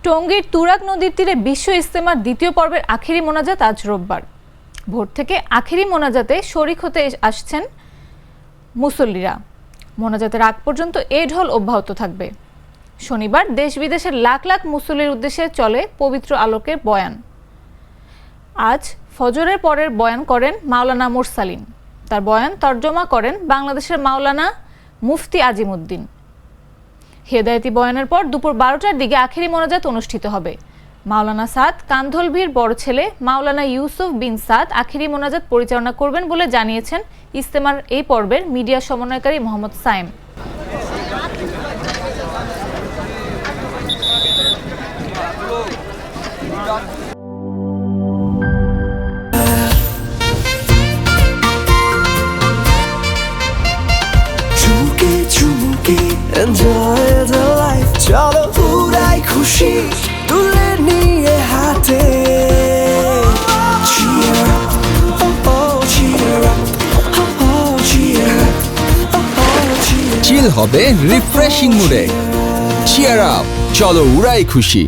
টঙ্গীর তুরাগ নদীর তীরে বিশ্ব ইজতেমার দ্বিতীয় পর্বের আখেরি মোনাজাত আজ রোববার। ভোর থেকে আখেরি মোনাজাতে শরিক হতে আসছেন মুসল্লিরা। মোনাজাতের আগ পর্যন্ত এই ঢল অব্যাহত থাকবে। শনিবার দেশ বিদেশের লাখ লাখ মুসল্লির উদ্দেশ্যে চলে পবিত্র আলোকের বয়ান। আজ ফজরের পরের বয়ান করেন মাওলানা মুরসালিন। তার বয়ান তর্জমা করেন বাংলাদেশের মাওলানা মুফতি আজিমউদ্দিন। হেদায়েতি বয়ানের পর দুপুর 12টার দিকে আখেরি মোনাজাত অনুষ্ঠিত হবে। মাওলানা সাদ কান্ধলভির বড় ছেলে মাওলানা ইউসুফ বিন সাদ আখেরি মোনাজাত পরিচালনা করবেন বলে জানিয়েছেন ইজতেমার এই পর্বের মিডিয়া সমন্বয়কারী Mohammad Sayem. Enjoy the life, চলো পুরাই খুশি তুলে নিয়ে হাতে। Cheer up, oh oh, cheer up, oh oh, cheer up, oh oh, cheer up. চিল হবে রিফ্রেশিং মুডে। চিয়ার আপ, চলো উড়াই খুশি।